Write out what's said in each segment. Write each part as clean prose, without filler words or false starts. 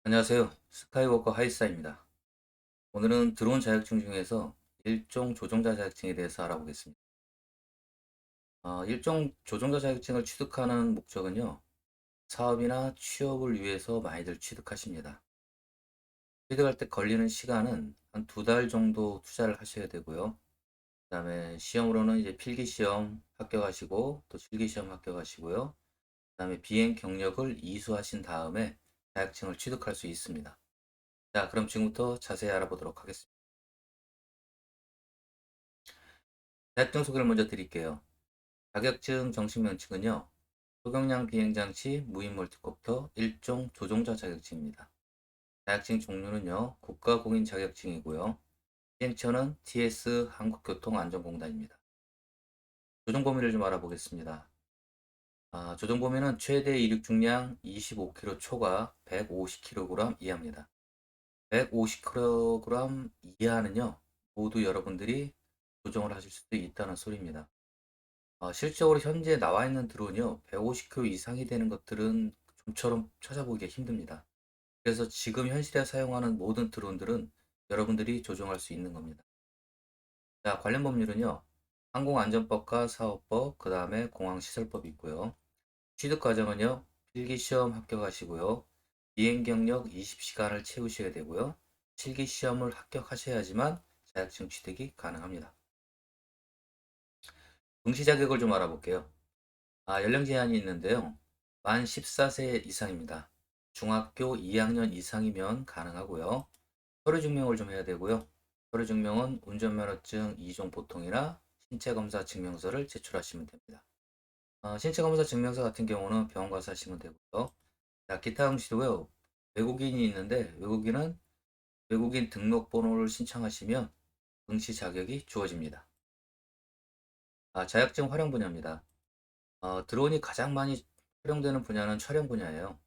안녕하세요. 스카이워커 하이사입니다. 오늘은 드론 자격증 중에서 일종 조종자 자격증에 대해서 알아보겠습니다. 일종 조종자 자격증을 취득하는 목적은요, 사업이나 취업을 위해서 많이들 취득하십니다. 취득할 때 걸리는 시간은 한 2달 정도 투자를 하셔야 되고요. 그다음에 시험으로는 이제 필기 시험 합격하시고 또 실기 시험 합격하시고요. 그다음에 비행 경력을 이수하신 다음에 자격증을 취득할 수 있습니다. 자, 그럼 지금부터 자세히 알아보도록 하겠습니다. 자격증 소개를 먼저 드릴게요. 자격증 정식 명칭은요, 소경량 비행장치 무인 멀티콥터 일종 조종자 자격증입니다. 자격증 종류는요, 국가공인 자격증이고요. 시행처는 TS 한국교통안전공단입니다. 조종 범위를 좀 알아보겠습니다. 조종 범위는 최대 이륙 중량 25kg 초과 150kg 이하입니다. 150kg 이하는요, 모두 여러분들이 조종을 하실 수도 있다는 소리입니다. 실적으로 현재 나와 있는 드론이요, 150km 이상이 되는 것들은 좀처럼 찾아보기가 힘듭니다. 그래서 지금 현실에 사용하는 모든 드론들은 여러분들이 조종할 수 있는 겁니다. 자, 관련 법률은요, 항공안전법과 사업법, 그 다음에 공항시설법이 있고요. 취득 과정은요, 필기시험 합격하시고요, 비행경력 20시간을 채우셔야 되고요, 실기시험을 합격하셔야지만 자격증 취득이 가능합니다. 응시 자격을 좀 알아볼게요. 연령 제한이 있는데요. 만 14세 이상입니다. 중학교 2학년 이상이면 가능하고요. 서류 증명을 좀 해야 되고요. 서류 증명은 운전면허증 2종 보통이나 신체검사 증명서를 제출하시면 됩니다. 신체검사 증명서 같은 경우는 병원 가서 하시면 되고요. 자, 기타 응시도요. 외국인이 있는데 외국인 등록번호를 신청하시면 응시 자격이 주어집니다. 자격증 활용 분야입니다. 드론이 가장 많이 활용되는 분야는 촬영 분야예요.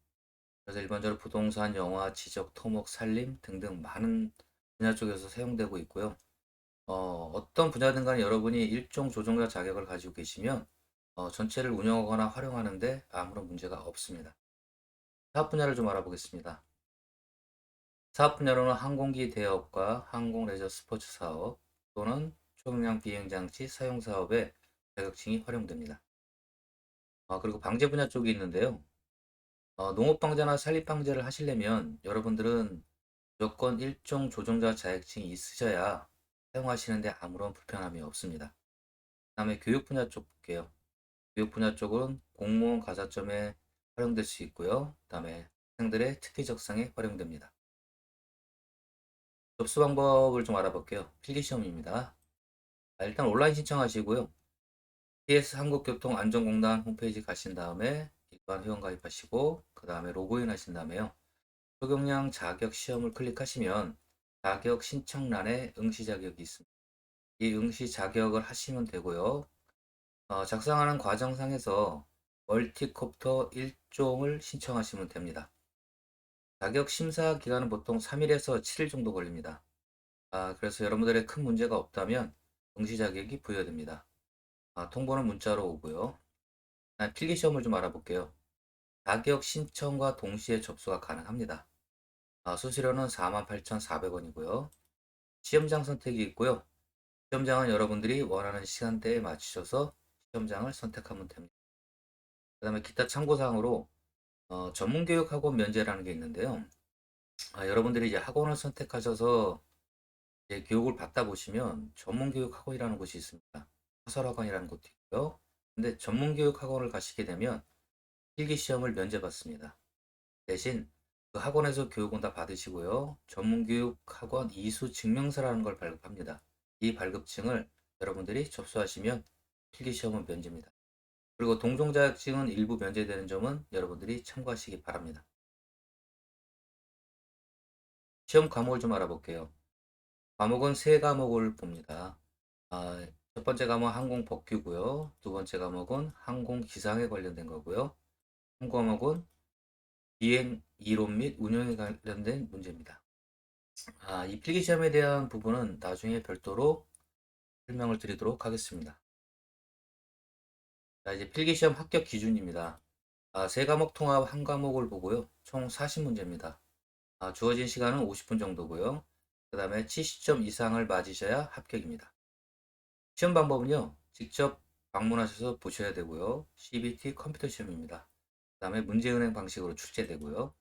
그래서 일반적으로 부동산, 영화, 지적, 토목, 산림 등등 많은 분야 쪽에서 사용되고 있고요. 어떤 분야든 간에 여러분이 일종 조종자 자격을 가지고 계시면 전체를 운영하거나 활용하는데 아무런 문제가 없습니다. 사업 분야를 좀 알아보겠습니다. 사업 분야로는 항공기 대여업과 항공 레저 스포츠 사업 또는 초경량 비행장치 사용 사업에 자격증이 활용됩니다. 그리고 방제 분야 쪽이 있는데요. 농업방제나 산림방제를 하시려면 여러분들은 무조건 일종 조종자 자격증이 있으셔야 사용하시는데 아무런 불편함이 없습니다. 그다음에 교육 분야 쪽 볼게요. 교육 분야 쪽은 공무원 가산점에 활용될 수 있고요. 그다음에 학생들의 특기 적성에 활용됩니다. 접수 방법을 좀 알아볼게요. 필기 시험입니다. 일단 온라인 신청하시고요. TS 한국교통안전공단 홈페이지 가신 다음에 일반 회원 가입하시고 그 다음에 로그인 하신 다음에요. 소경량 자격 시험을 클릭하시면 자격 신청란에 응시 자격이 있습니다. 이 응시 자격을 하시면 되고요. 작성하는 과정상에서 멀티콥터 1종을 신청하시면 됩니다. 자격 심사 기간은 보통 3일에서 7일 정도 걸립니다. 그래서 여러분들의 큰 문제가 없다면 응시 자격이 부여됩니다. 통보는 문자로 오고요. 필기 시험을 좀 알아볼게요. 자격 신청과 동시에 접수가 가능합니다. 수수료는 48,400원이고요. 시험장 선택이 있고요. 시험장은 여러분들이 원하는 시간대에 맞추셔서 시험장을 선택하면 됩니다. 그 다음에 기타 참고사항으로 전문교육학원 면제라는 게 있는데요. 여러분들이 이제 학원을 선택하셔서 이제 교육을 받다 보시면 전문교육학원이라는 곳이 있습니다. 사설학원이라는 곳도 있고요. 근데 전문교육학원을 가시게 되면 필기시험을 면제받습니다. 대신 그 학원에서 교육은 다 받으시고요. 전문교육학원 이수 증명서라는 걸 발급합니다. 이 발급증을 여러분들이 접수하시면 필기시험은 면제입니다. 그리고 동종 자격증은 일부 면제되는 점은 여러분들이 참고하시기 바랍니다. 시험 과목을 좀 알아볼게요. 과목은 세 과목을 봅니다. 첫 번째 과목은 항공 법규고요. 두 번째 과목은 항공 기상에 관련된 거고요. 한 과목은 비행 이론 및 운영에 관련된 문제입니다. 이 필기 시험에 대한 부분은 나중에 별도로 설명을 드리도록 하겠습니다. 자, 이제 필기 시험 합격 기준입니다. 세 과목 통합 한 과목을 보고요. 총 40문제입니다. 주어진 시간은 50분 정도고요. 그 다음에 70점 이상을 맞으셔야 합격입니다. 시험 방법은요, 직접 방문하셔서 보셔야 되고요. CBT 컴퓨터 시험입니다. 그 다음에 문제은행 방식으로 출제되고요.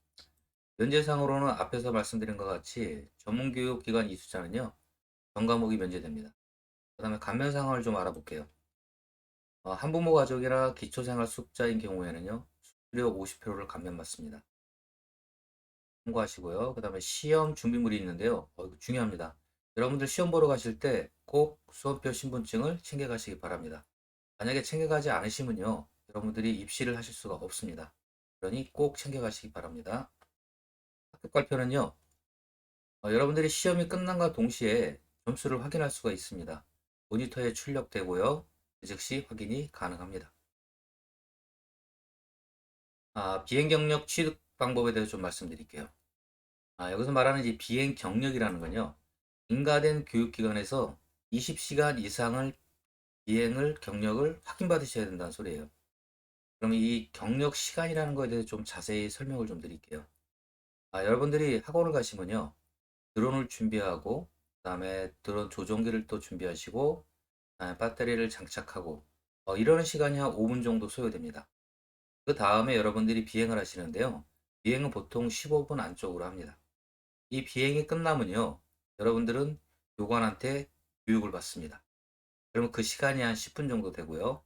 면제상으로는 앞에서 말씀드린 것 같이 전문교육기관 이수자는요, 전 과목이 면제됩니다. 그 다음에 감면 상황을 좀 알아볼게요. 한부모 가족이나 기초생활 수급자인 경우에는요, 수수료 50%를 감면받습니다. 참고하시고요. 그 다음에 시험 준비물이 있는데요. 이거 중요합니다. 여러분들 시험 보러 가실 때 꼭 수험표 신분증을 챙겨가시기 바랍니다. 만약에 챙겨가지 않으시면요, 여러분들이 입시를 하실 수가 없습니다. 그러니 꼭 챙겨가시기 바랍니다. 합격 발표는요, 여러분들이 시험이 끝난과 동시에 점수를 확인할 수가 있습니다. 모니터에 출력되고요. 그 즉시 확인이 가능합니다. 비행 경력 취득 방법에 대해서 좀 말씀드릴게요. 여기서 말하는 이 비행 경력이라는 건요, 인가된 교육기관에서 20시간 이상을 비행을 경력을 확인받으셔야 된다는 소리예요. 그럼 이 경력 시간이라는 거에 대해서 좀 자세히 설명을 좀 드릴게요. 여러분들이 학원을 가시면요, 드론을 준비하고, 그다음에 드론 조종기를 또 준비하시고, 그다음에 배터리를 장착하고, 이러는 시간이 한 5분 정도 소요됩니다. 그 다음에 여러분들이 비행을 하시는데요. 비행은 보통 15분 안쪽으로 합니다. 이 비행이 끝나면요, 여러분들은 교관한테 교육을 받습니다. 그러면 그 시간이 한 10분 정도 되고요.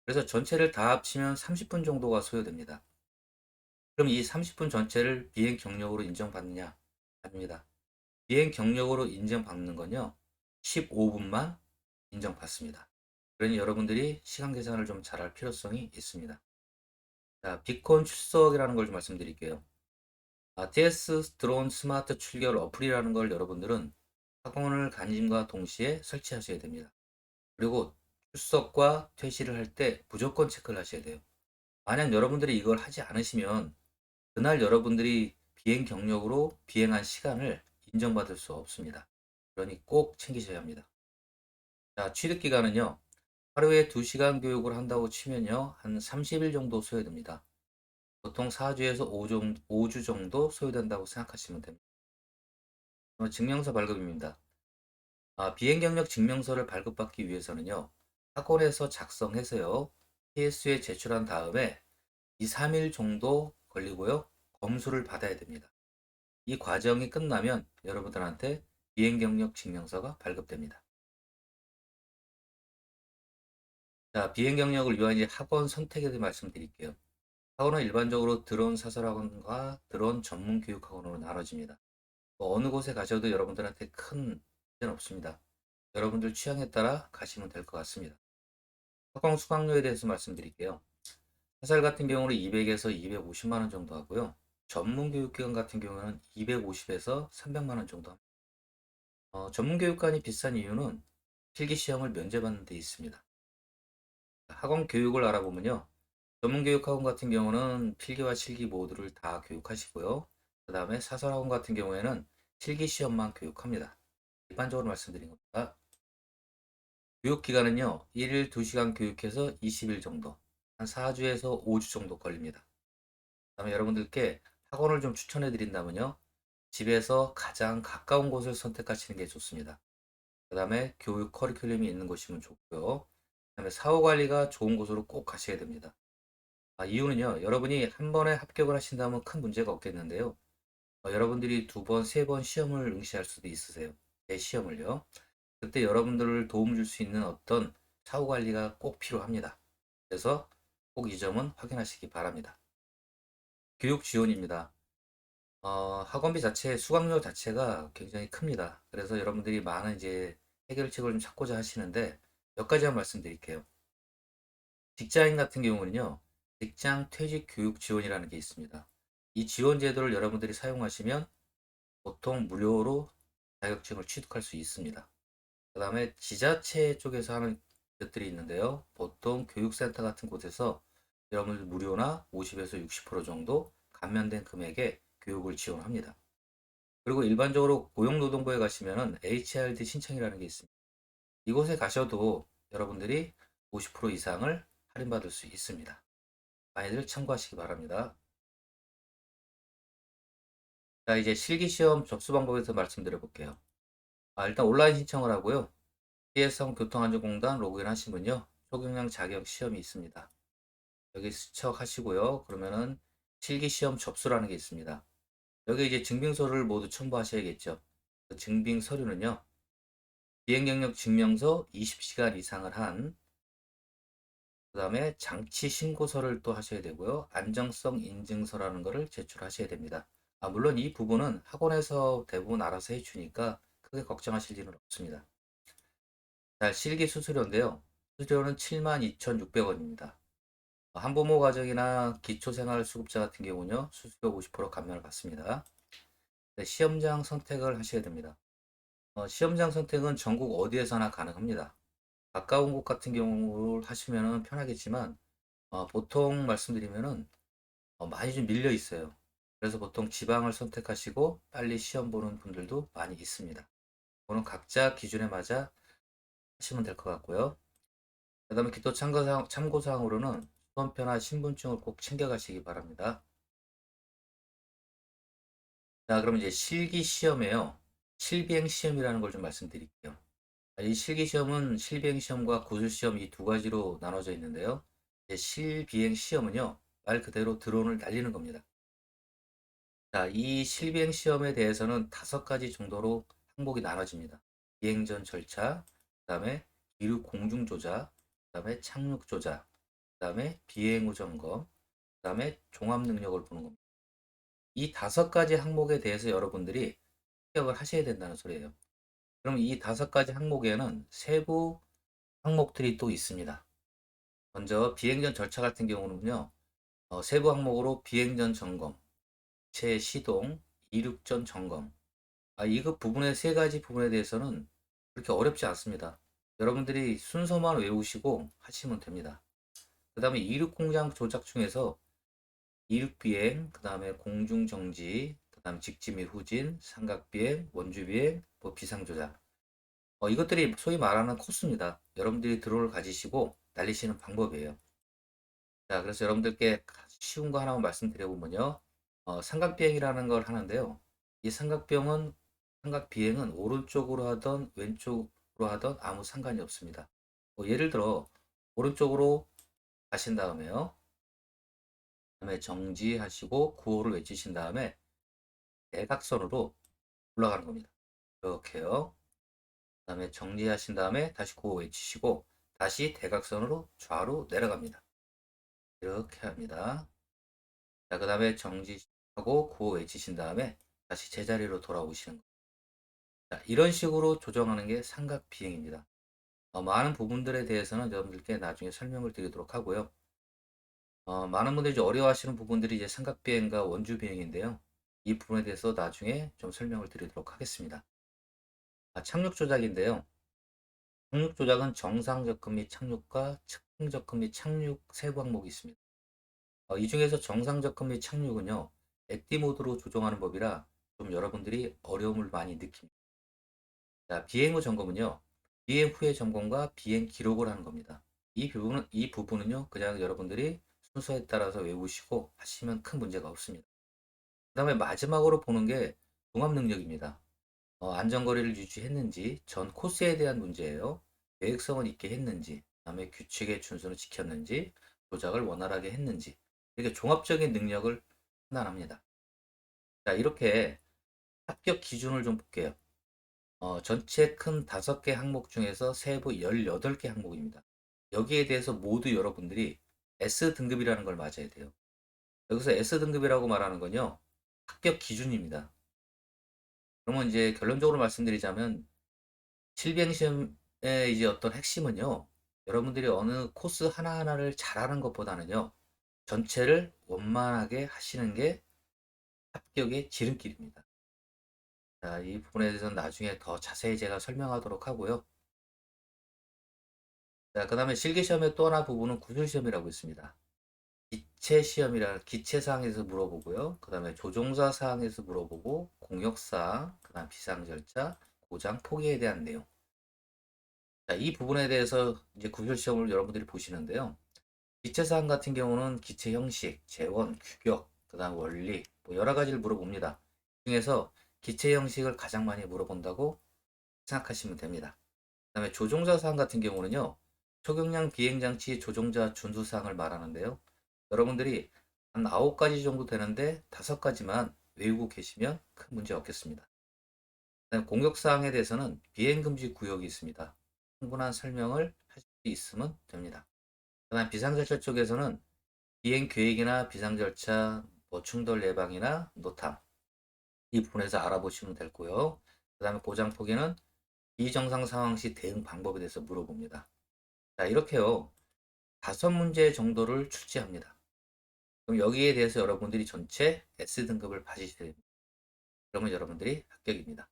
그래서 전체를 다 합치면 30분 정도가 소요됩니다. 그럼 이 30분 전체를 비행 경력으로 인정받느냐? 아닙니다. 비행 경력으로 인정받는 건요, 15분만 인정받습니다. 그러니 여러분들이 시간 계산을 좀 잘할 필요성이 있습니다. 자, 비콘 출석이라는 걸 좀 말씀드릴게요. TS 드론 스마트 출결 어플이라는 걸 여러분들은 학원을 간짐과 동시에 설치하셔야 됩니다. 그리고 출석과 퇴실을 할 때 무조건 체크를 하셔야 돼요. 만약 여러분들이 이걸 하지 않으시면 그날 여러분들이 비행 경력으로 비행한 시간을 인정받을 수 없습니다. 그러니 꼭 챙기셔야 합니다. 자, 취득 기간은요, 하루에 2시간 교육을 한다고 치면요, 한 30일 정도 소요됩니다. 보통 4주에서 5주 정도 소요된다고 생각하시면 됩니다. 증명서 발급입니다. 비행 경력 증명서를 발급받기 위해서는요, 학원에서 작성해서요, TS에 제출한 다음에 2, 3일 정도 걸리고요, 검수를 받아야 됩니다. 이 과정이 끝나면 여러분들한테 비행 경력 증명서가 발급됩니다. 자, 비행 경력을 위한 이제 학원 선택에 대해 말씀드릴게요. 학원은 일반적으로 드론 사설학원과 드론 전문 교육학원으로 나눠집니다. 어느 곳에 가셔도 여러분들한테 큰 문제는 없습니다. 여러분들 취향에 따라 가시면 될 것 같습니다. 학원 수강료에 대해서 말씀드릴게요. 사설 같은 경우는 200에서 250만 원 정도 하고요. 전문 교육기관 같은 경우는 250에서 300만 원 정도 합니다. 전문 교육관이 비싼 이유는 필기 시험을 면제받는 데 있습니다. 학원 교육을 알아보면요. 전문 교육 학원 같은 경우는 필기와 실기 모두를 다 교육하시고요. 그 다음에 사설 학원 같은 경우에는 실기 시험만 교육합니다. 일반적으로 말씀드린 겁니다. 교육 기간은요. 1일 2시간 교육해서 20일 정도, 한 4주에서 5주 정도 걸립니다. 그다음에 여러분들께 학원을 좀 추천해 드린다면요. 집에서 가장 가까운 곳을 선택하시는 게 좋습니다. 그 다음에 교육 커리큘럼이 있는 곳이면 좋고요. 그 다음에 사후 관리가 좋은 곳으로 꼭 가셔야 됩니다. 이유는요, 여러분이 한 번에 합격을 하신다면 큰 문제가 없겠는데요. 여러분들이 두 번, 세 번 시험을 응시할 수도 있으세요. 제 시험을요. 그때 여러분들을 도움 줄 수 있는 어떤 사후 관리가 꼭 필요합니다. 그래서 꼭 이 점은 확인하시기 바랍니다. 교육 지원입니다. 학원비 자체, 수강료 자체가 굉장히 큽니다. 그래서 여러분들이 많은 이제 해결책을 좀 찾고자 하시는데 몇 가지만 말씀드릴게요. 직장인 같은 경우는요, 직장 퇴직 교육 지원이라는 게 있습니다. 이 지원 제도를 여러분들이 사용하시면 보통 무료로 자격증을 취득할 수 있습니다. 그 다음에 지자체 쪽에서 하는 것들이 있는데요. 보통 교육센터 같은 곳에서 여러분들 무료나 50에서 60% 정도 감면된 금액에 교육을 지원합니다. 그리고 일반적으로 고용노동부에 가시면은 HRD 신청이라는 게 있습니다. 이곳에 가셔도 여러분들이 50% 이상을 할인받을 수 있습니다. 많이들 참고하시기 바랍니다. 자, 이제 실기시험 접수 방법에 대해서 말씀드려 볼게요. 일단 온라인 신청을 하고요. TS형 교통안전공단 로그인 하시면요. 초경량 자격 시험이 있습니다. 여기 수척하시고요. 그러면은 실기시험 접수라는 게 있습니다. 여기 이제 증빙서를 모두 첨부하셔야겠죠. 그 증빙 서류는요. 비행경력 증명서 20시간 이상을 한, 그 다음에 장치 신고서를 또 하셔야 되고요. 안정성 인증서라는 거를 제출하셔야 됩니다. 물론 이 부분은 학원에서 대부분 알아서 해주니까 크게 걱정하실 일은 없습니다. 자, 실기 수수료인데요. 수수료는 72,600원입니다. 한부모 가정이나 기초생활수급자 같은 경우는요, 수수료 50% 감면을 받습니다. 네, 시험장 선택을 하셔야 됩니다. 시험장 선택은 전국 어디에서나 가능합니다. 가까운 곳 같은 경우를 하시면 편하겠지만, 보통 말씀드리면은 많이 좀 밀려 있어요. 그래서 보통 지방을 선택하시고 빨리 시험 보는 분들도 많이 있습니다. 그거는 각자 기준에 맞아 하시면 될 것 같고요. 그 다음에 기초 참고사항으로는 수험표나 신분증을 꼭 챙겨가시기 바랍니다. 자, 그럼 이제 실기시험에요. 실비행시험이라는 걸 좀 말씀드릴게요. 이 실기시험은 실비행시험과 구술시험 이 두 가지로 나눠져 있는데요. 이제 실비행시험은요, 말 그대로 드론을 날리는 겁니다. 자, 이 실비행시험에 대해서는 5가지 정도로 항목이 나눠집니다. 비행 전 절차, 그 다음에 기류 공중 조작, 그 다음에 착륙 조작, 그 다음에 비행 후 점검, 그 다음에 종합 능력을 보는 겁니다. 이 5가지 항목에 대해서 여러분들이 합격을 하셔야 된다는 소리예요. 그럼 이 5가지 항목에는 세부 항목들이 또 있습니다. 먼저 비행 전 절차 같은 경우는요, 세부 항목으로 비행 전 점검, 재시동, 이륙 전 점검. 이급 부분의 3가지 부분에 대해서는 그렇게 어렵지 않습니다. 여러분들이 순서만 외우시고 하시면 됩니다. 그 다음에 이륙 공장 조작 중에서 이륙 비행, 그 다음에 공중 정지, 그 다음 직지 및 후진, 삼각 비행, 원주 비행, 뭐 비상 조작. 이것들이 소위 말하는 코스입니다. 여러분들이 드론을 가지시고 날리시는 방법이에요. 자, 그래서 여러분들께 쉬운 거 하나만 말씀드려보면요. 삼각 비행이라는 걸 하는데요. 이 삼각 비행은 오른쪽으로 하던 왼쪽으로 하던 아무 상관이 없습니다. 예를 들어 오른쪽으로 가신 다음에요. 그다음에 정지하시고 구호를 외치신 다음에 대각선으로 올라가는 겁니다. 이렇게요. 그다음에 정지하신 다음에 다시 구호 외치시고 다시 대각선으로 좌로 내려갑니다. 이렇게 합니다. 자, 그다음에 정지하고 구호 외치신 다음에 다시 제자리로 돌아오시는 거예요. 자, 이런 식으로 조정하는 게 삼각 비행입니다. 많은 부분들에 대해서는 여러분들께 나중에 설명을 드리도록 하고요. 많은 분들이 이제 어려워하시는 부분들이 이제 삼각 비행과 원주 비행인데요. 이 부분에 대해서 나중에 좀 설명을 드리도록 하겠습니다. 착륙 조작인데요. 착륙 조작은 정상 접근 및 착륙과 측정 접근 및 착륙 세부 항목이 있습니다. 이 중에서 정상 접근 및 착륙은요, 액티 모드로 조정하는 법이라 좀 여러분들이 어려움을 많이 느낍니다. 자, 비행 후 점검은요, 비행 후의 점검과 비행 기록을 하는 겁니다. 이 부분은요, 그냥 여러분들이 순서에 따라서 외우시고 하시면 큰 문제가 없습니다. 그 다음에 마지막으로 보는 게 종합 능력입니다. 안전거리를 유지했는지, 전 코스에 대한 문제예요. 계획성을 있게 했는지, 그다음에 규칙의 준수를 지켰는지, 조작을 원활하게 했는지, 이렇게 종합적인 능력을 판단합니다. 자, 이렇게 합격 기준을 좀 볼게요. 전체 큰 5개 항목 중에서 세부 18개 항목입니다. 여기에 대해서 모두 여러분들이 S등급이라는 걸 맞아야 돼요. 여기서 S등급이라고 말하는 건요, 합격 기준입니다. 그러면 이제 결론적으로 말씀드리자면 실비행시험의 이제 어떤 핵심은요, 여러분들이 어느 코스 하나하나를 잘하는 것보다는요, 전체를 원만하게 하시는 게 합격의 지름길입니다. 자, 이 부분에 대해서는 나중에 더 자세히 제가 설명하도록 하고요. 자, 그 다음에 실기시험의 또 하나 부분은 구술시험이라고 있습니다. 기체 사항에서 물어보고요. 그 다음에 조종사 사항에서 물어보고, 공역 사항, 그 다음 비상 절차, 고장 포기에 대한 내용. 자, 이 부분에 대해서 이제 구술 시험을 여러분들이 보시는데요. 기체 사항 같은 경우는 기체 형식, 재원, 규격, 그다음 원리, 뭐 여러 가지를 물어봅니다. 중에서 기체 형식을 가장 많이 물어본다고 생각하시면 됩니다. 그다음에 조종자 사항 같은 경우는요. 초경량 비행장치 조종자 준수사항을 말하는데요. 여러분들이 한 9가지 정도 되는데 5가지만 외우고 계시면 큰 문제 없겠습니다. 그다음에 공격 사항에 대해서는 비행 금지 구역이 있습니다. 충분한 설명을 할 수 있으면 됩니다. 그다음 비상절차 쪽에서는 비행 계획이나 비상절차, 뭐 충돌 예방이나 노탐 이 부분에서 알아보시면 되고요. 그다음에 고장 포기는 비정상 상황 시 대응 방법에 대해서 물어봅니다. 자, 이렇게요. 5문제 정도를 출제합니다. 그럼 여기에 대해서 여러분들이 전체 S등급을 받으셔야 됩니다. 그러면 여러분들이 합격입니다.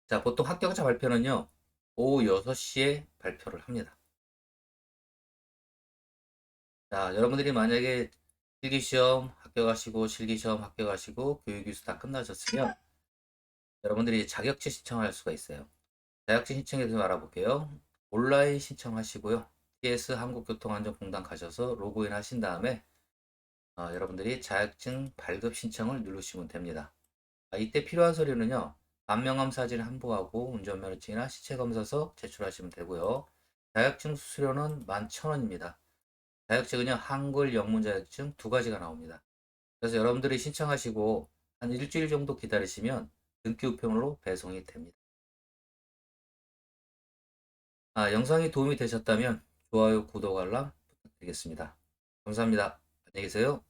자, 보통 합격자 발표는요. 오후 6시에 발표를 합니다. 자, 여러분들이 만약에 필기시험 합격하시고 실기시험 합격하시고 교육이수 다 끝나셨으면 여러분들이 자격증 신청할 수가 있어요. 자격증 신청에 대해서 알아볼게요. 온라인 신청하시고요. TS 한국교통안전공단 가셔서 로그인 하신 다음에 여러분들이 자격증 발급 신청을 누르시면 됩니다. 이때 필요한 서류는요. 반명함 사진 한부하고 운전면허증이나 시체검사서 제출하시면 되고요. 자격증 수수료는 11,000원입니다. 자격증은요. 한글, 영문 자격증 2가지가 나옵니다. 그래서 여러분들이 신청하시고 한 일주일 정도 기다리시면 등기 우편으로 배송이 됩니다. 영상이 도움이 되셨다면 좋아요, 구독, 알람 부탁드리겠습니다. 감사합니다. 안녕히 계세요.